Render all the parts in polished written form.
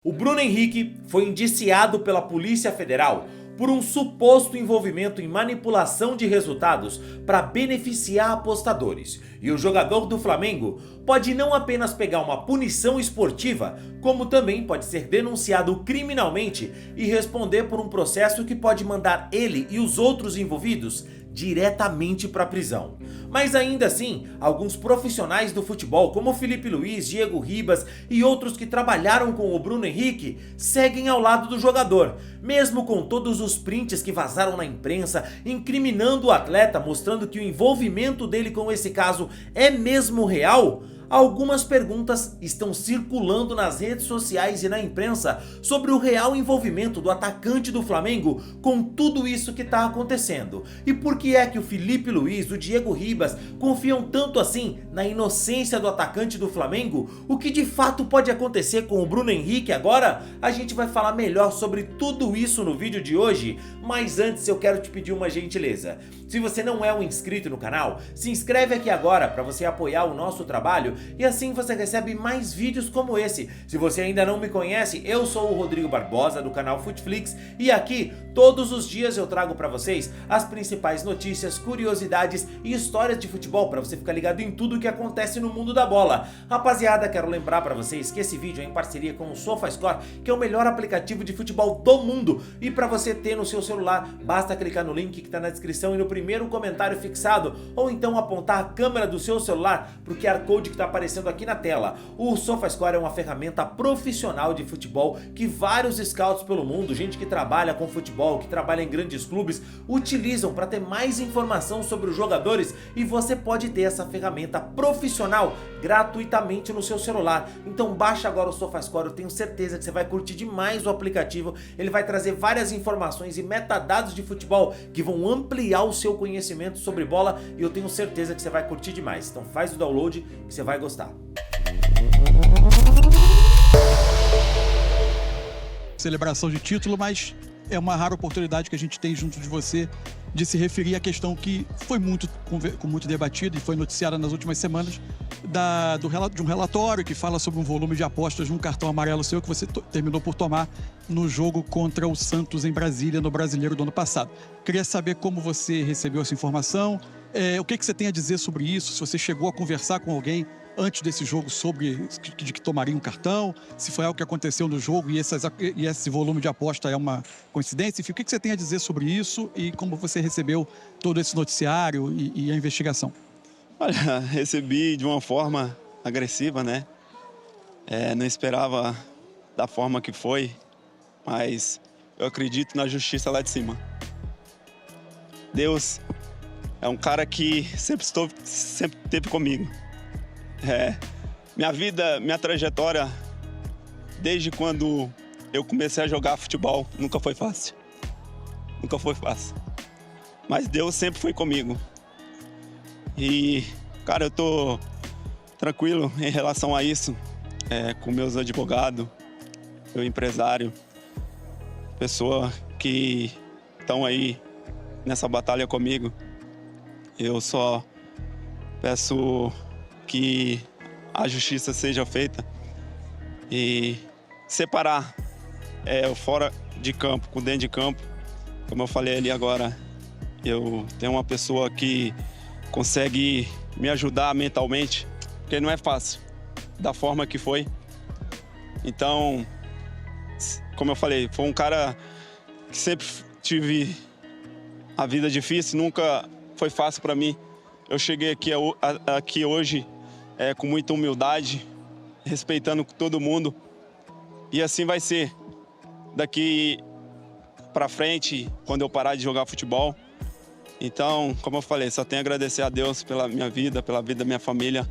O Bruno Henrique foi indiciado pela Polícia Federal por um suposto envolvimento em manipulação de resultados para beneficiar apostadores. E o jogador do Flamengo pode não apenas pegar uma punição esportiva, como também pode ser denunciado criminalmente e responder por um processo que pode mandar ele e os outros envolvidos diretamente para a prisão. Mas ainda assim, alguns profissionais do futebol, como Filipe Luís, Diego Ribas e outros que trabalharam com o Bruno Henrique, seguem ao lado do jogador, mesmo com todos os prints que vazaram na imprensa, incriminando o atleta, mostrando que o envolvimento dele com esse caso é mesmo real. Algumas perguntas estão circulando nas redes sociais e na imprensa sobre o real envolvimento do atacante do Flamengo com tudo isso que está acontecendo. E por que é que o Filipe Luís, o Diego Ribas confiam tanto assim na inocência do atacante do Flamengo? O que de fato pode acontecer com o Bruno Henrique agora? A gente vai falar melhor sobre tudo isso no vídeo de hoje, mas antes eu quero te pedir uma gentileza. Se você não é um inscrito no canal, se inscreve aqui agora para você apoiar o nosso trabalho e assim você recebe mais vídeos como esse. Se você ainda não me conhece, eu sou o Rodrigo Barbosa do canal Futflix e aqui todos os dias eu trago para vocês as principais notícias, curiosidades e histórias de futebol para você ficar ligado em tudo o que acontece no mundo da bola. Rapaziada, quero lembrar para vocês que esse vídeo é em parceria com o SofaScore, que é o melhor aplicativo de futebol do mundo, e para você ter no seu celular, basta clicar no link que está na descrição e no primeiro comentário fixado, ou então apontar a câmera do seu celular para o QR Code que está aparecendo aqui na tela. O SofaScore é uma ferramenta profissional de futebol que vários scouts pelo mundo, gente que trabalha com futebol, que trabalha em grandes clubes, utilizam para ter mais informação sobre os jogadores, e você pode ter essa ferramenta profissional gratuitamente no seu celular. Então baixa agora o SofaScore, eu tenho certeza que você vai curtir demais o aplicativo. Ele vai trazer várias informações e metadados de futebol que vão ampliar o seu conhecimento sobre bola, e eu tenho certeza que você vai curtir demais. Então faz o download que você vai gostar. Celebração de título, mas é uma rara oportunidade que a gente tem junto de você de se referir à questão que foi muito debatida e foi noticiada nas últimas semanas de um relatório que fala sobre um volume de apostas num cartão amarelo seu que você terminou por tomar no jogo contra o Santos em Brasília, no Brasileiro do ano passado. Queria saber como você recebeu essa informação, o que você tem a dizer sobre isso, se você chegou a conversar com alguém antes desse jogo sobre de que tomaria um cartão, se foi algo que aconteceu no jogo e esse volume de aposta é uma coincidência. Enfim, o que você tem a dizer sobre isso e como você recebeu todo esse noticiário e a investigação? Olha, recebi de uma forma agressiva, né? Não esperava da forma que foi, mas eu acredito na justiça lá de cima. Deus é um cara que sempre esteve comigo. Minha vida, minha trajetória, desde quando eu comecei a jogar futebol, nunca foi fácil. Nunca foi fácil. Mas Deus sempre foi comigo. E, cara, eu tô tranquilo em relação a isso, com meus advogados, meu empresário, pessoa que estão aí nessa batalha comigo. Eu só peço que a justiça seja feita e separar o fora de campo com dentro de campo. Como eu falei ali agora, eu tenho uma pessoa que consegue me ajudar mentalmente, porque não é fácil, da forma que foi. Então, como eu falei, foi um cara que sempre tive a vida difícil, nunca foi fácil para mim. Eu cheguei aqui hoje com muita humildade, respeitando todo mundo, e assim vai ser daqui para frente, quando eu parar de jogar futebol. Então, como eu falei, só tenho a agradecer a Deus pela minha vida, pela vida da minha família,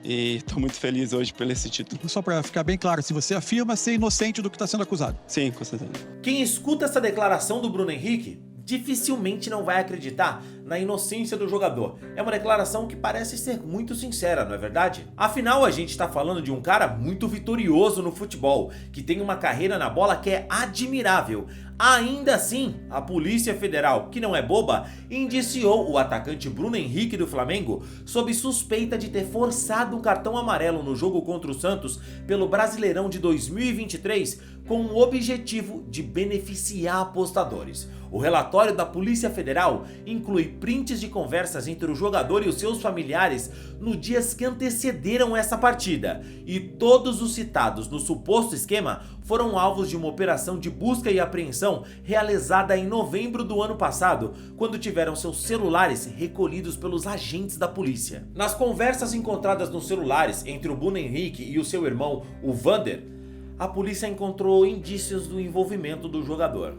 e estou muito feliz hoje por esse título. Só para ficar bem claro, se você afirma ser inocente do que está sendo acusado. Sim, com certeza. Quem escuta essa declaração do Bruno Henrique dificilmente não vai acreditar na inocência do jogador. É uma declaração que parece ser muito sincera, não é verdade? Afinal, a gente está falando de um cara muito vitorioso no futebol, que tem uma carreira na bola que é admirável. Ainda assim, a Polícia Federal, que não é boba, indiciou o atacante Bruno Henrique do Flamengo sob suspeita de ter forçado um cartão amarelo no jogo contra o Santos pelo Brasileirão de 2023 com o objetivo de beneficiar apostadores. O relatório da Polícia Federal inclui prints de conversas entre o jogador e os seus familiares nos dias que antecederam essa partida, e todos os citados no suposto esquema foram alvos de uma operação de busca e apreensão realizada em novembro do ano passado, quando tiveram seus celulares recolhidos pelos agentes da polícia. Nas conversas encontradas nos celulares entre o Bruno Henrique e o seu irmão, o Vander, a polícia encontrou indícios do envolvimento do jogador.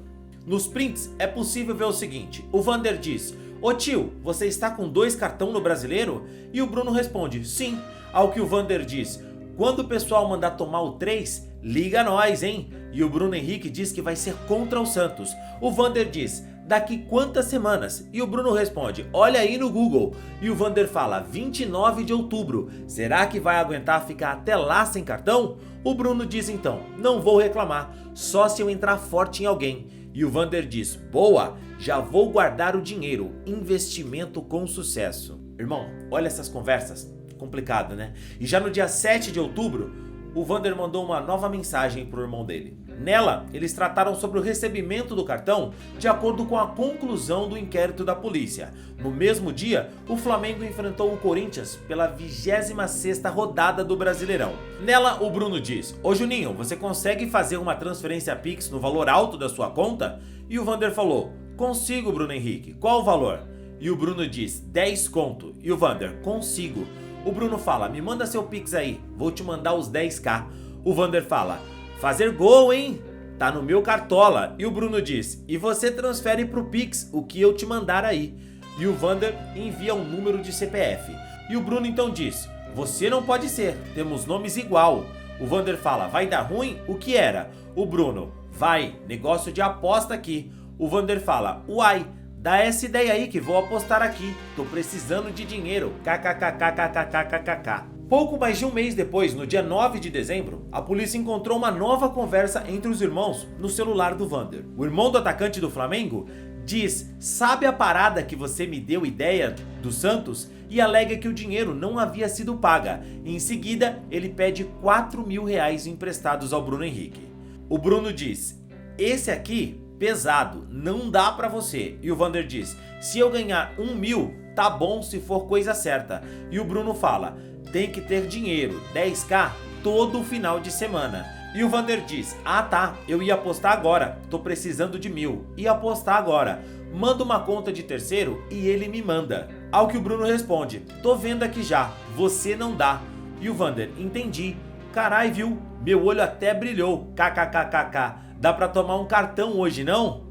Nos prints é possível ver o seguinte: o Vander diz: "Ô tio, você está com 2 cartões no Brasileiro?" E o Bruno responde: "Sim." Ao que o Vander diz: "Quando o pessoal mandar tomar o 3, liga nós, hein?" E o Bruno Henrique diz que vai ser contra o Santos. O Vander diz: "Daqui quantas semanas?" E o Bruno responde: "Olha aí no Google." E o Vander fala: 29 de outubro. Será que vai aguentar ficar até lá sem cartão? O Bruno diz então: "Não vou reclamar, só se eu entrar forte em alguém." E o Vander diz: "Boa, já vou guardar o dinheiro, investimento com sucesso." Irmão, olha essas conversas, complicado, né? E já no dia 7 de outubro, o Vander mandou uma nova mensagem pro irmão dele. Nela, eles trataram sobre o recebimento do cartão de acordo com a conclusão do inquérito da polícia. No mesmo dia, o Flamengo enfrentou o Corinthians pela 26ª rodada do Brasileirão. Nela, o Bruno diz: "Ô Juninho, você consegue fazer uma transferência Pix no valor alto da sua conta?" E o Vander falou: "Consigo, Bruno Henrique. Qual o valor?" E o Bruno diz: 10 conto. E o Vander: "Consigo." O Bruno fala: "Me manda seu Pix aí, vou te mandar os 10k. O Vander fala: "Fazer gol, hein? Tá no meu cartola." E o Bruno diz: "E você transfere pro Pix o que eu te mandar aí." E o Vander envia um número de CPF. E o Bruno então diz: "Você não pode ser, temos nomes igual." O Vander fala: "Vai dar ruim? O que era?" O Bruno: "Vai, negócio de aposta aqui." O Vander fala: "Uai, dá essa ideia aí que vou apostar aqui, tô precisando de dinheiro, kkkkkkkkkk." Pouco mais de um mês depois, no dia 9 de dezembro, a polícia encontrou uma nova conversa entre os irmãos no celular do Vander. O irmão do atacante do Flamengo diz: "Sabe a parada que você me deu ideia do Santos?" E alega que o dinheiro não havia sido paga. Em seguida, ele pede R$4.000 emprestados ao Bruno Henrique. O Bruno diz: "Esse aqui, pesado, não dá pra você." E o Vander diz: "Se eu ganhar 1.000, tá bom se for coisa certa." E o Bruno fala: "Tem que ter dinheiro, 10k todo final de semana." E o Vander diz: "Ah tá, eu ia apostar agora, tô precisando de 1.000, ia apostar agora, manda uma conta de terceiro e ele me manda." Ao que o Bruno responde: "Tô vendo aqui já, você não dá." E o Vander: "Entendi, carai viu, meu olho até brilhou, kkkk, dá pra tomar um cartão hoje não?"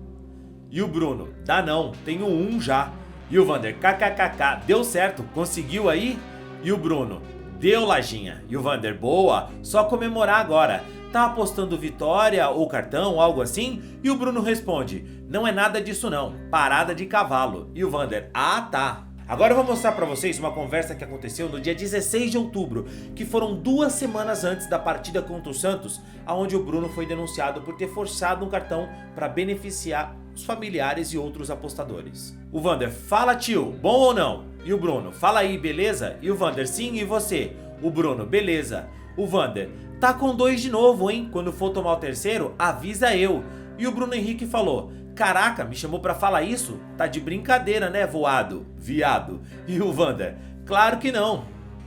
E o Bruno: "Dá não, tenho um já." E o Vander: "Kkkk, deu certo, conseguiu aí?" E o Bruno: "Deu, Lajinha." E o Vander: "Boa, só comemorar agora. Tá apostando vitória ou cartão, algo assim?" E o Bruno responde: "Não é nada disso não, parada de cavalo." E o Vander: "Ah tá." Agora eu vou mostrar pra vocês uma conversa que aconteceu no dia 16 de outubro, que foram 2 semanas antes da partida contra o Santos, onde o Bruno foi denunciado por ter forçado um cartão para beneficiar os familiares e outros apostadores. O Vander: "Fala tio, bom ou não?" E o Bruno: "Fala aí, beleza?" E o Vander: "Sim, e você?" O Bruno: "Beleza." O Vander: "Tá com 2 de novo, hein? Quando for tomar o terceiro, avisa eu." E o Bruno Henrique falou: "Caraca, me chamou pra falar isso? Tá de brincadeira, né, voado? Viado." E o Vander: "Claro que não."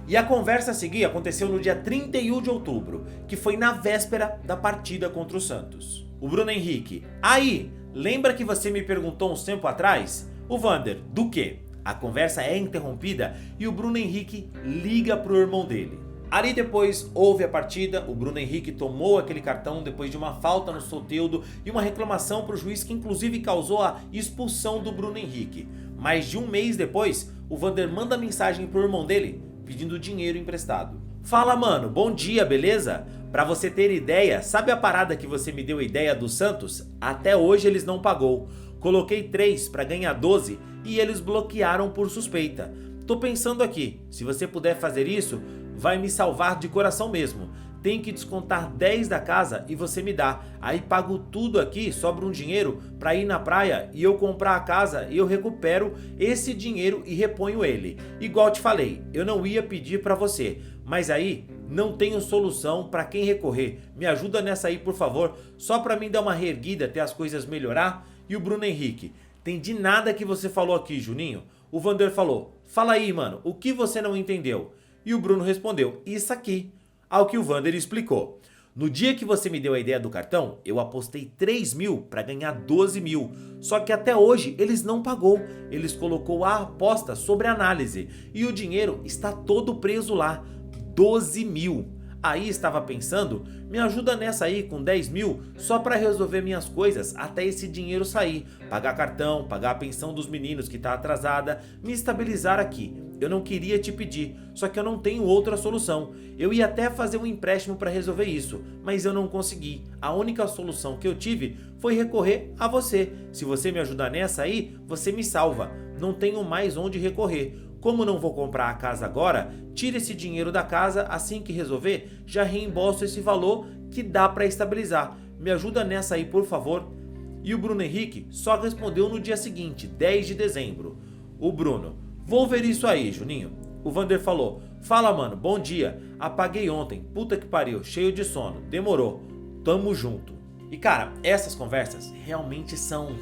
E a conversa a seguir aconteceu no dia 31 de outubro, que foi na véspera da partida contra o Santos. O Bruno Henrique: "Aí, lembra que você me perguntou uns tempo atrás?" O Vander: "Do quê?" A conversa é interrompida e o Bruno Henrique liga pro irmão dele. Ali depois houve a partida, o Bruno Henrique tomou aquele cartão depois de uma falta no Soteldo e uma reclamação para o juiz que inclusive causou a expulsão do Bruno Henrique. Mais de um mês depois, o Vander manda mensagem pro irmão dele pedindo dinheiro emprestado. "Fala mano, bom dia, beleza? Pra você ter ideia, sabe a parada que você me deu ideia do Santos? Até hoje eles não pagou. Coloquei 3 para ganhar 12 e eles bloquearam por suspeita. Tô pensando aqui, se você puder fazer isso, vai me salvar de coração mesmo. Tem que descontar 10 da casa e você me dá. Aí pago tudo aqui, sobra um dinheiro para ir na praia e eu comprar a casa e eu recupero esse dinheiro e reponho ele. Igual te falei, eu não ia pedir para você, mas aí não tenho solução para quem recorrer. Me ajuda nessa aí, por favor, só para mim dar uma reerguida até as coisas melhorar. E o Bruno Henrique: entendi nada que você falou aqui, Juninho. O Vander falou: fala aí, mano, o que você não entendeu? E o Bruno respondeu: isso aqui. Ao que o Vander explicou: no dia que você me deu a ideia do cartão, eu apostei 3 mil para ganhar 12 mil. Só que até hoje eles não pagou. Eles colocou a aposta sobre análise e o dinheiro está todo preso lá. 12 mil. Aí estava pensando, me ajuda nessa aí com 10 mil só para resolver minhas coisas até esse dinheiro sair. Pagar cartão, pagar a pensão dos meninos que tá atrasada, me estabilizar aqui. Eu não queria te pedir, só que eu não tenho outra solução. Eu ia até fazer um empréstimo para resolver isso, mas eu não consegui. A única solução que eu tive foi recorrer a você. Se você me ajudar nessa aí, você me salva. Não tenho mais onde recorrer. Como não vou comprar a casa agora, tira esse dinheiro da casa, assim que resolver, já reembolso esse valor que dá para estabilizar. Me ajuda nessa aí, por favor. E o Bruno Henrique só respondeu no dia seguinte, 10 de dezembro. O Bruno: vou ver isso aí, Juninho. O Vander falou: fala, mano, bom dia. Apaguei ontem, puta que pariu, cheio de sono. Demorou. Tamo junto. E cara, essas conversas realmente são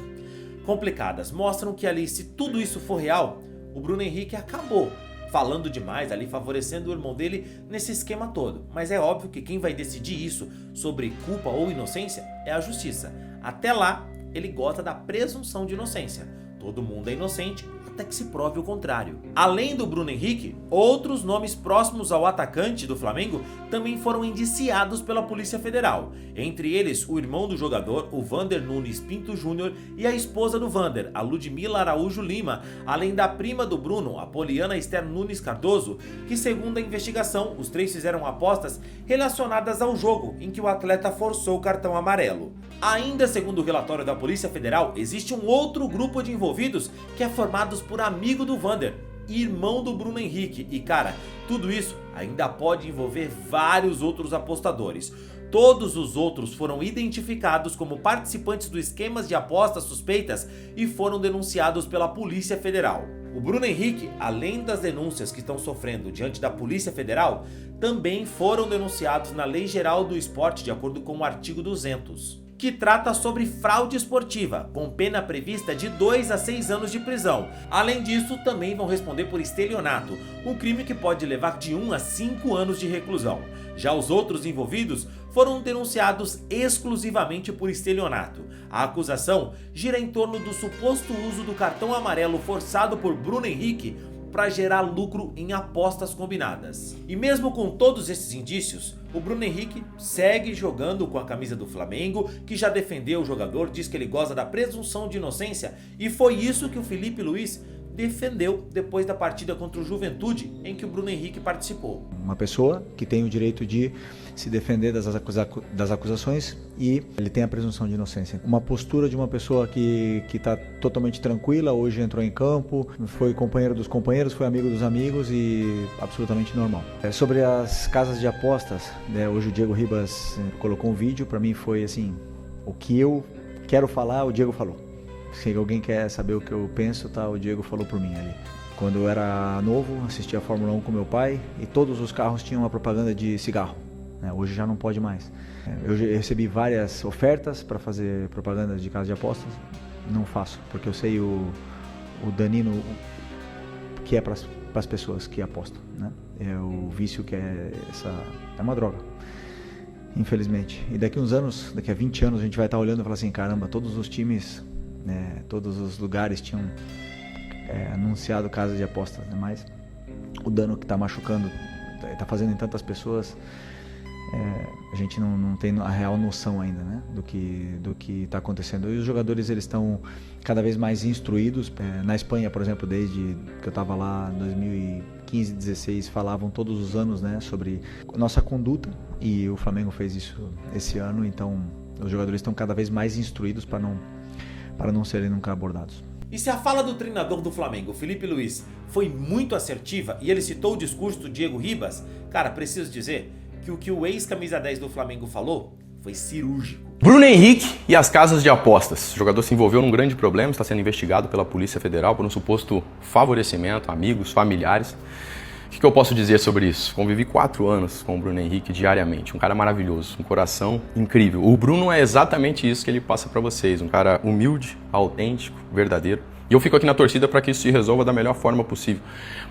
complicadas. Mostram que ali, se tudo isso for real, o Bruno Henrique acabou falando demais ali, favorecendo o irmão dele nesse esquema todo. Mas é óbvio que quem vai decidir isso sobre culpa ou inocência é a justiça. Até lá, ele gosta da presunção de inocência. Todo mundo é inocente até que se prove o contrário. Além do Bruno Henrique, outros nomes próximos ao atacante do Flamengo também foram indiciados pela Polícia Federal. Entre eles, o irmão do jogador, o Vander Nunes Pinto Júnior, e a esposa do Vander, a Ludmila Araújo Lima, além da prima do Bruno, a Poliana Esther Nunes Cardoso, que, segundo a investigação, os 3 fizeram apostas relacionadas ao jogo em que o atleta forçou o cartão amarelo. Ainda segundo o relatório da Polícia Federal, existe um outro grupo de envolvidos que é formado por amigo do Vander, irmão do Bruno Henrique. E cara, tudo isso ainda pode envolver vários outros apostadores. Todos os outros foram identificados como participantes do esquemas de apostas suspeitas e foram denunciados pela Polícia Federal. O Bruno Henrique, além das denúncias que estão sofrendo diante da Polícia Federal, também foram denunciados na Lei Geral do Esporte, de acordo com o artigo 200. Que trata sobre fraude esportiva, com pena prevista de 2 a 6 anos de prisão. Além disso, também vão responder por estelionato, um crime que pode levar de 1 a 5 anos de reclusão. Já os outros envolvidos foram denunciados exclusivamente por estelionato. A acusação gira em torno do suposto uso do cartão amarelo forçado por Bruno Henrique para gerar lucro em apostas combinadas. E mesmo com todos esses indícios, o Bruno Henrique segue jogando com a camisa do Flamengo, que já defendeu o jogador, diz que ele goza da presunção de inocência, e foi isso que o Felipe Luiz defendeu depois da partida contra o Juventude, em que o Bruno Henrique participou. Uma pessoa que tem o direito de se defender das acusações e ele tem a presunção de inocência. Uma postura de uma pessoa que está totalmente tranquila, hoje entrou em campo, foi companheiro dos companheiros, foi amigo dos amigos e absolutamente normal. Sobre as casas de apostas, hoje o Diego Ribas colocou um vídeo, para mim foi assim, o que eu quero falar, o Diego falou. Se alguém quer saber o que eu penso, tá, o Diego falou por mim ali. Quando eu era novo, assistia a Fórmula 1 com meu pai e todos os carros tinham uma propaganda de cigarro. Hoje já não pode mais. Eu recebi várias ofertas para fazer propaganda de casa de apostas. Não faço, porque eu sei o danino que é para as pessoas que apostam. Né? É o vício que é uma droga. Infelizmente. E daqui a 20 anos, a gente vai estar olhando e falar assim, caramba, todos os times, todos os lugares tinham anunciado casa de apostas, né? Mas o dano que está machucando, está fazendo em tantas pessoas, a gente não tem a real noção ainda, né? do que está acontecendo. E os jogadores eles estão cada vez mais instruídos. Na Espanha, por exemplo, desde que eu estava lá em 2015, 2016, falavam todos os anos, né, sobre nossa conduta, e o Flamengo fez isso esse ano. Então os jogadores estão cada vez mais instruídos para para não serem nunca abordados. E se a fala do treinador do Flamengo, Felipe Luiz, foi muito assertiva e ele citou o discurso do Diego Ribas, cara, preciso dizer que o ex-camisa 10 do Flamengo falou foi cirúrgico. Bruno Henrique e as casas de apostas. O jogador se envolveu num grande problema, está sendo investigado pela Polícia Federal por um suposto favorecimento, amigos, familiares. O que eu posso dizer sobre isso? Convivi 4 anos com o Bruno Henrique diariamente, um cara maravilhoso, um coração incrível. O Bruno é exatamente isso que ele passa para vocês, um cara humilde, autêntico, verdadeiro. E eu fico aqui na torcida para que isso se resolva da melhor forma possível.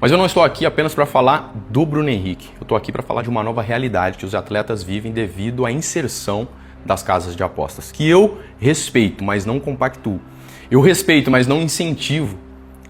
Mas eu não estou aqui apenas para falar do Bruno Henrique, eu estou aqui para falar de uma nova realidade que os atletas vivem devido à inserção das casas de apostas, que eu respeito, mas não compactuo. Eu respeito, mas não incentivo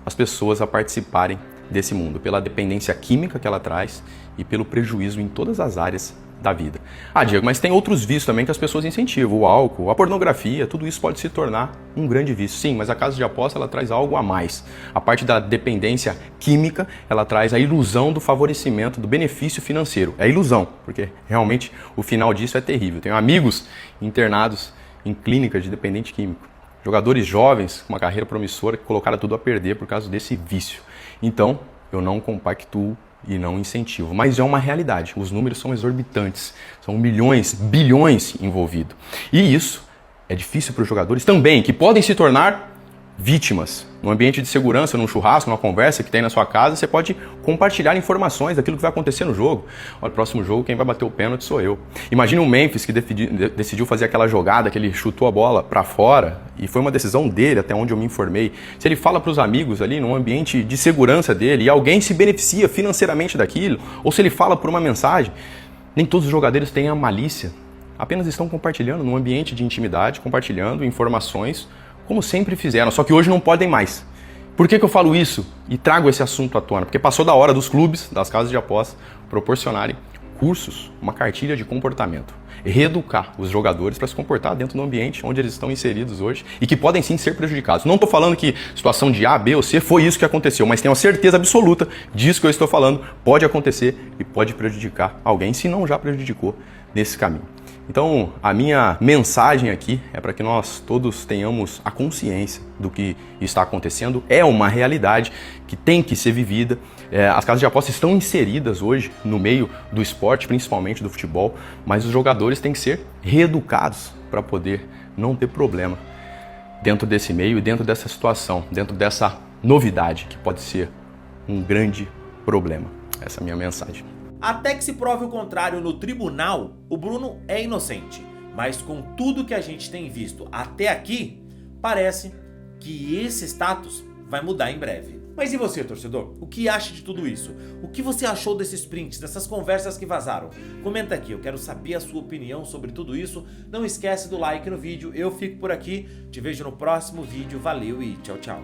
as pessoas a participarem desse mundo, pela dependência química que ela traz e pelo prejuízo em todas as áreas da vida. Ah, Diego, mas tem outros vícios também que as pessoas incentivam, o álcool, a pornografia, tudo isso pode se tornar um grande vício. Sim, mas a casa de aposta ela traz algo a mais. A parte da dependência química, ela traz a ilusão do favorecimento, do benefício financeiro. É ilusão, porque realmente o final disso é terrível. Tenho amigos internados em clínicas de dependente químico. Jogadores jovens com uma carreira promissora que colocaram tudo a perder por causa desse vício. Então, eu não compactuo e não incentivo, mas é uma realidade. Os números são exorbitantes, são milhões, bilhões envolvidos. E isso é difícil para os jogadores também, que podem se tornar vítimas. No ambiente de segurança, num churrasco, numa conversa que tem na sua casa, você pode compartilhar informações daquilo que vai acontecer no jogo. Olha, no próximo jogo quem vai bater o pênalti sou eu. Imagina o Memphis que decidiu fazer aquela jogada, que ele chutou a bola para fora e foi uma decisão dele, até onde eu me informei. Se ele fala para os amigos ali, num ambiente de segurança dele, e alguém se beneficia financeiramente daquilo, ou se ele fala por uma mensagem, nem todos os jogadores têm a malícia. Apenas estão compartilhando num ambiente de intimidade, compartilhando informações como sempre fizeram, só que hoje não podem mais. Por que eu falo isso e trago esse assunto à tona? Porque passou da hora dos clubes, das casas de apostas, proporcionarem cursos, uma cartilha de comportamento. Reeducar os jogadores para se comportar dentro do ambiente onde eles estão inseridos hoje e que podem sim ser prejudicados. Não estou falando que situação de A, B ou C foi isso que aconteceu, mas tenho a certeza absoluta disso que eu estou falando pode acontecer e pode prejudicar alguém, se não já prejudicou nesse caminho. Então, a minha mensagem aqui é para que nós todos tenhamos a consciência do que está acontecendo. É uma realidade que tem que ser vivida. As casas de apostas estão inseridas hoje no meio do esporte, principalmente do futebol, mas os jogadores têm que ser reeducados para poder não ter problema dentro desse meio e dentro dessa situação, dentro dessa novidade que pode ser um grande problema. Essa é a minha mensagem. Até que se prove o contrário no tribunal, o Bruno é inocente. Mas com tudo que a gente tem visto até aqui, parece que esse status vai mudar em breve. Mas e você, torcedor? O que acha de tudo isso? O que você achou desses prints, dessas conversas que vazaram? Comenta aqui, eu quero saber a sua opinião sobre tudo isso. Não esquece do like no vídeo, eu fico por aqui. Te vejo no próximo vídeo, valeu e tchau, tchau.